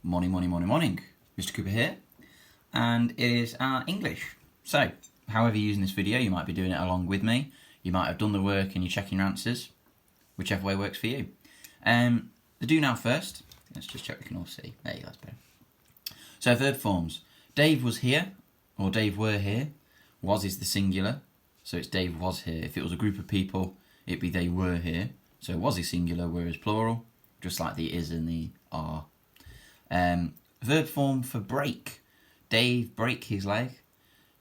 Morning, morning, morning, morning. Mr. Cooper here, and it is our English. So, however you're using this video, you might be doing it along with me. You might have done the work and you're checking your answers, whichever way works for you. The do now first. Let's just check we can all see. There you go, that's better. So, verb forms. Dave was here, or Dave were here. Was is the singular, so it's Dave was here. If it was a group of people, it'd be they were here. So was is singular, were is plural, just like the is and the are. Verb form for break. Dave break his leg.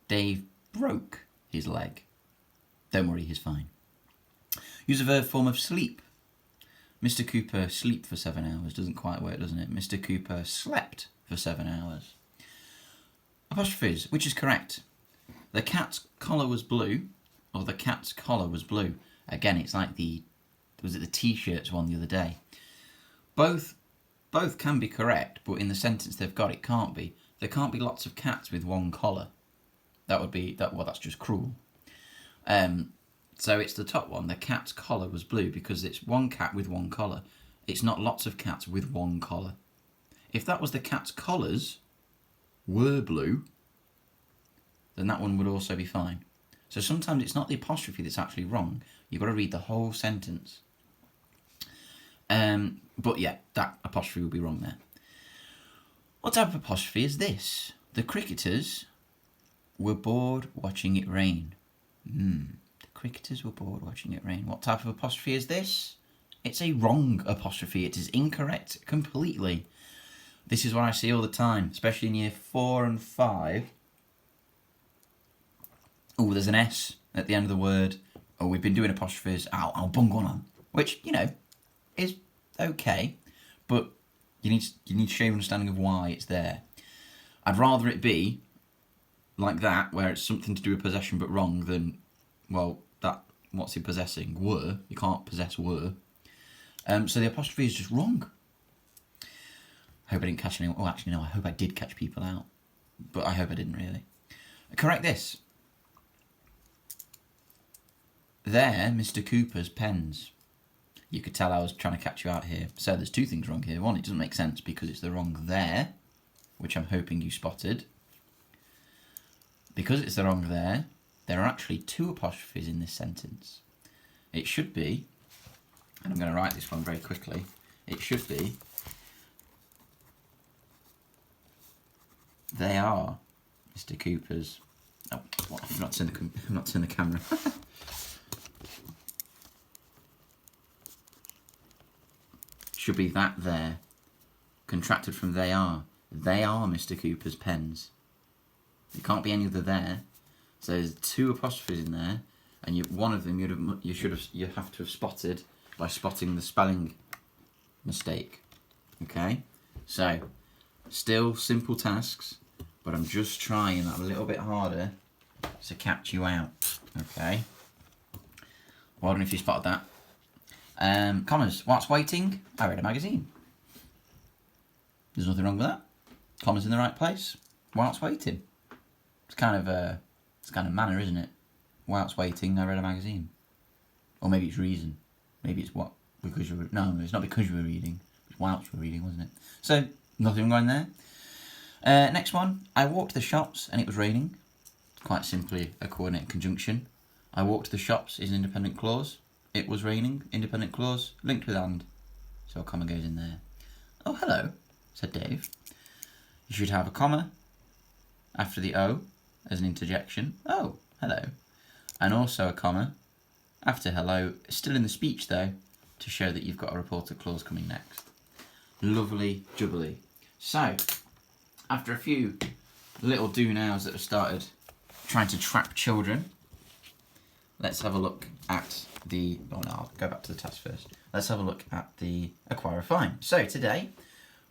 Dave broke his leg. Don't worry, he's fine. Use a verb form of sleep. Mr. Cooper sleep for 7 hours. Doesn't quite work, doesn't it? Mr. Cooper slept for 7 hours. Apostrophes, which is correct? The cat's collar was blue, or the cat's collar was blue. Again, it's like the t-shirts one the other day. Both can be correct, but in the sentence they've got, it can't be. There can't be lots of cats with one collar. That's just cruel. So it's the top one. The cat's collar was blue because it's one cat with one collar. It's not lots of cats with one collar. If that was the cat's collars were blue, then that one would also be fine. So sometimes it's not the apostrophe that's actually wrong. You've got to read the whole sentence. But yeah, that apostrophe would be wrong there. What type of apostrophe is this? The cricketers were bored watching it rain. The cricketers were bored watching it rain. What type of apostrophe is this? It's a wrong apostrophe. It is incorrect completely. This is what I see all the time, especially in year 4 and 5. Oh, there's an S at the end of the word. Oh, we've been doing apostrophes. I'll bung one on. Which, is okay. But you need to show your understanding of why it's there. I'd rather it be like that, where it's something to do with possession but wrong, than, well, that what's he possessing? Were. You can't possess were. So the apostrophe is just wrong. I hope I didn't catch anyone. Oh, actually, no, I hope I did catch people out. But I hope I didn't really. Correct this. They're Mr. Cooper's pens. You could tell I was trying to catch you out here. So there's 2 things wrong here. One, it doesn't make sense because it's the wrong there, which I'm hoping you spotted. Because it's the wrong there are actually 2 apostrophes in this sentence. It should be, and I'm going to write this one very quickly, it should be, they are Mr. Cooper's. Oh, what? I've not turned the camera. Should be that there. Contracted from they are. They are Mr. Cooper's pens. It can't be any other there. So there's 2 apostrophes in there, and one of them you have to have spotted by spotting the spelling mistake. Okay? So still simple tasks, but I'm just trying that a little bit harder to catch you out. Okay? Well done if you spotted that. Commas. Whilst waiting, I read a magazine. There's nothing wrong with that. Commas in the right place. Whilst waiting. It's kind of manner, isn't it? Whilst waiting, I read a magazine. Or maybe it's reason. Maybe it's what? Because you were... No, it's not because you were reading. It's whilst you were reading, wasn't it? So, nothing wrong there. Next one. I walked to the shops and it was raining. Quite simply a coordinate conjunction. I walked to the shops is an independent clause. It was raining, independent clause, linked with and. So a comma goes in there. Oh, hello, said Dave. You should have a comma after the O as an interjection. Oh, hello. And also a comma after hello, still in the speech though, to show that you've got a reported clause coming next. Lovely jubbly. So, after a few little do-nows that have started trying to trap children, let's have a look at I'll go back to the task first. Let's have a look at the acquire fine. So today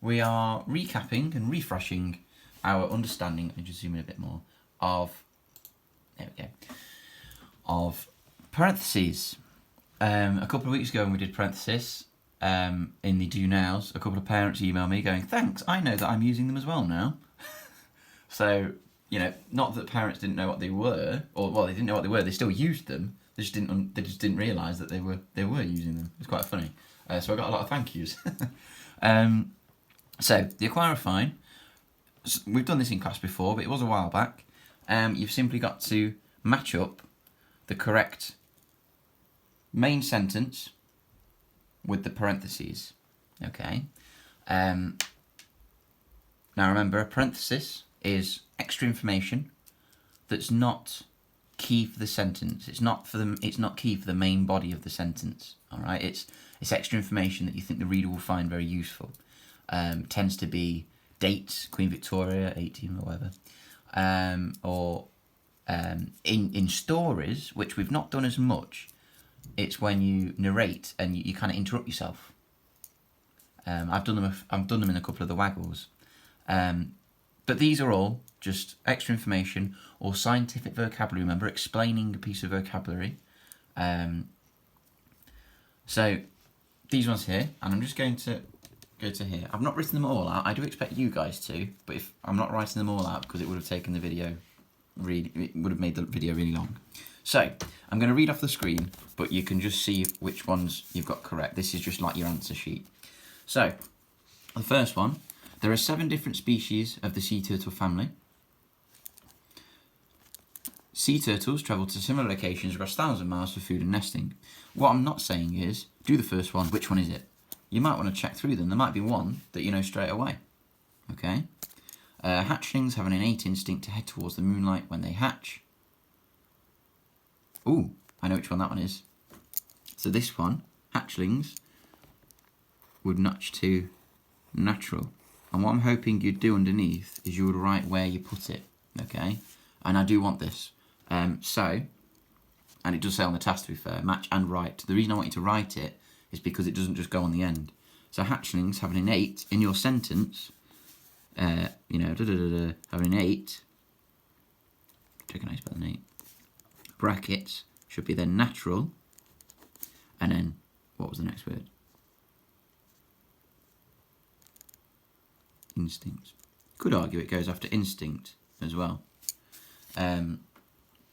we are recapping and refreshing our understanding, and just zoom in a bit more, of parentheses. A couple of weeks ago when we did parentheses in the do nows, a couple of parents emailed me going, thanks, I know that I'm using them as well now. So, not that parents didn't know what they were, or well, they didn't know what they were, they still used them. They just didn't realise that they were using them. It's quite funny. So I got a lot of thank yous. So, the Acquire Fine, we've done this in class before, but it was a while back. You've simply got to match up the correct main sentence with the parentheses. Okay. Now remember, a parenthesis is extra information that's not key for the sentence. It's not key for the main body of the sentence. All right. It's extra information that you think the reader will find very useful. Tends to be dates, Queen Victoria, 18 or whatever, or in stories, which we've not done as much. It's when you narrate and you kind of interrupt yourself. I've done them in a couple of the Waggles, but these are all just extra information or scientific vocabulary. Remember, explaining a piece of vocabulary. So these ones here, and I'm just going to go to here. I've not written them all out. I do expect you guys to, but if I'm not writing them all out because it would have taken the video it would have made the video really long. So I'm going to read off the screen, but you can just see which ones you've got correct. This is just like your answer sheet. So the first one, there are 7 different species of the sea turtle family. Sea turtles travel to similar locations across thousands of miles for food and nesting. What I'm not saying is, do the first one, which one is it? You might want to check through them. There might be one that you know straight away. Okay? Hatchlings have an innate instinct to head towards the moonlight when they hatch. Ooh, I know which one that one is. So this one, hatchlings, would nudge to natural. And what I'm hoping you'd do underneath is you would write where you put it. Okay? And I do want this. And it does say on the task, to be fair, match and write. The reason I want you to write it is because it doesn't just go on the end. So hatchlings have an innate, in your sentence, have an innate, check how you spell innate, brackets, should be then natural, and then, what was the next word? Instinct. Could argue it goes after instinct as well.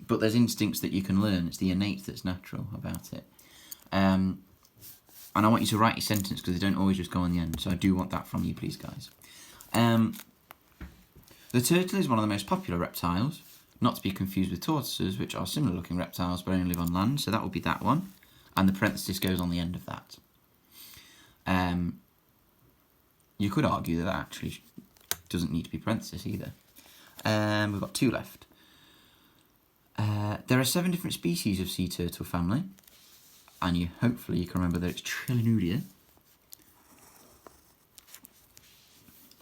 But there's instincts that you can learn. It's the innate that's natural about it. And I want you to write your sentence because they don't always just go on the end. So I do want that from you, please, guys. The turtle is one of the most popular reptiles, not to be confused with tortoises, which are similar looking reptiles but only live on land. So that would be that one. And the parenthesis goes on the end of that. You could argue that actually doesn't need to be parenthesis either. We've got 2 left. There are 7 different species of sea turtle family, and hopefully you can remember that it's Trilonudia.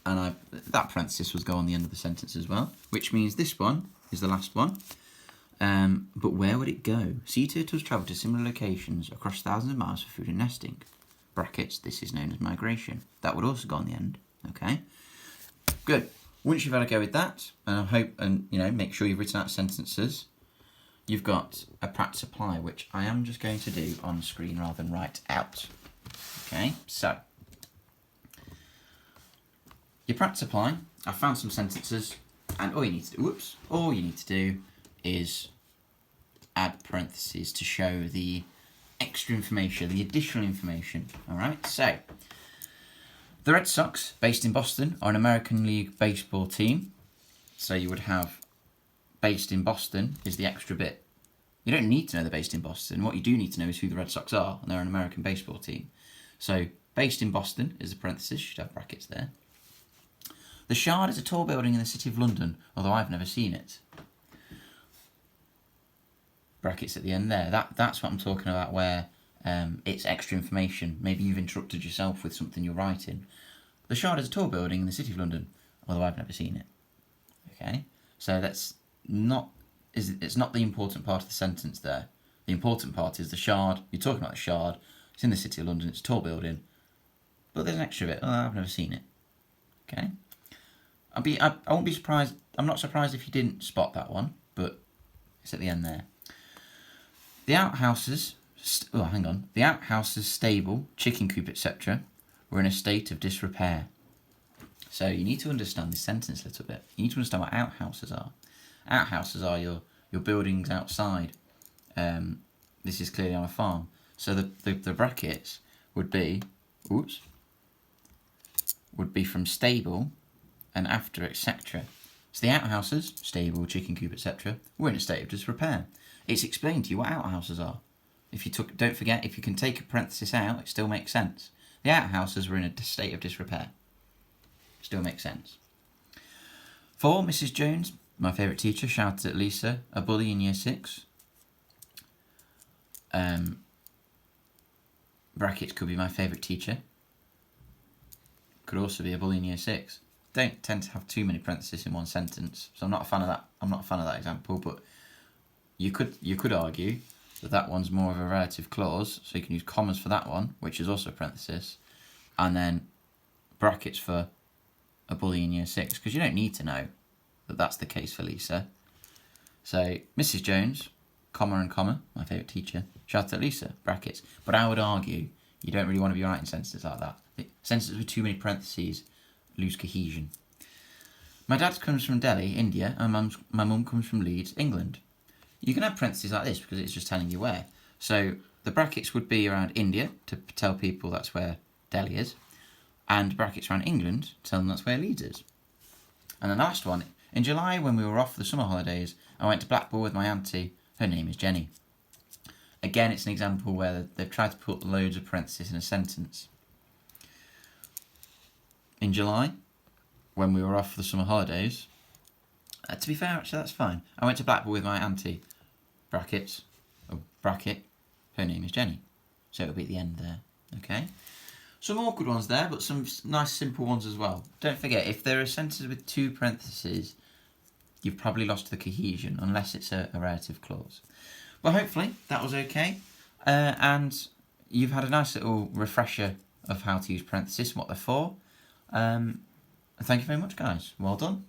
And that parenthesis was go on the end of the sentence as well, which means this one is the last one. But where would it go? Sea turtles travel to similar locations across thousands of miles for food and nesting. Brackets, this is known as migration. That would also go on the end. Okay, good. Once you've had a go with that, and make sure you've written out sentences, you've got a practice apply, which I am just going to do on screen rather than write out. Okay, so your practice apply. I found some sentences, and all you need to do is add parentheses to show the extra information, the additional information. All right, so the Red Sox, based in Boston, are an American League baseball team. So you would have based in Boston is the extra bit. You don't need to know they're based in Boston. What you do need to know is who the Red Sox are, and they're an American baseball team. So based in Boston is a parenthesis, you should have brackets there. The Shard is a tall building in the city of London, although I've never seen it. Brackets at the end there. That's what I'm talking about, where it's extra information. Maybe you've interrupted yourself with something you're writing. The Shard is a tall building in the city of London, although I've never seen it. Okay, so it's not the important part of the sentence there. The important part is the Shard. You're talking about the Shard. It's in the city of London. It's a tall building, but there's an extra bit. Oh, I've never seen it. Okay, I won't be surprised. I'm not surprised if you didn't spot that one, but it's at the end there. The outhouses. The outhouses, stable, chicken coop, etc., were in a state of disrepair. So you need to understand this sentence a little bit. You need to understand what outhouses are. Outhouses are your buildings outside. This is clearly on a farm. So the brackets would be, would be from stable and after, etc. So the outhouses, stable, chicken coop, etc., were in a state of disrepair. It's explained to you what outhouses are. Don't forget, if you can take a parenthesis out, it still makes sense. The outhouses were in a state of disrepair. Still makes sense. 4, Mrs. Jones, my favourite teacher, shouted at Lisa, a bully in year 6. Brackets could be my favourite teacher. Could also be a bully in year 6. Don't tend to have too many parentheses in one sentence, so I'm not a fan of that. I'm not a fan of that example, but you could argue that one's more of a relative clause, so you can use commas for that one, which is also a parenthesis, and then brackets for a bully in year 6, because you don't need to know that that's the case for Lisa. So Mrs. Jones, comma and comma, my favourite teacher, shouted at Lisa, brackets. But I would argue you don't really want to be writing sentences like that. Sentences with too many parentheses lose cohesion. My dad comes from Delhi, India, and my mum comes from Leeds, England. You can have parentheses like this because it's just telling you where. So the brackets would be around India to tell people that's where Delhi is, and brackets around England to tell them that's where Leeds is. And the last one, in July when we were off for the summer holidays, I went to Blackpool with my auntie. Her name is Jenny. Again, it's an example where they've tried to put loads of parentheses in a sentence. In July, when we were off for the summer holidays, to be fair, actually, that's fine. I went to Blackpool with my auntie, brackets, bracket, her name is Jenny. So it'll be at the end there, okay? Some awkward ones there, but some nice simple ones as well. Don't forget, if there are sentences with 2 parentheses, you've probably lost the cohesion, unless it's a relative clause. Well, hopefully, that was okay. And you've had a nice little refresher of how to use parentheses and what they're for. Thank you very much, guys. Well done.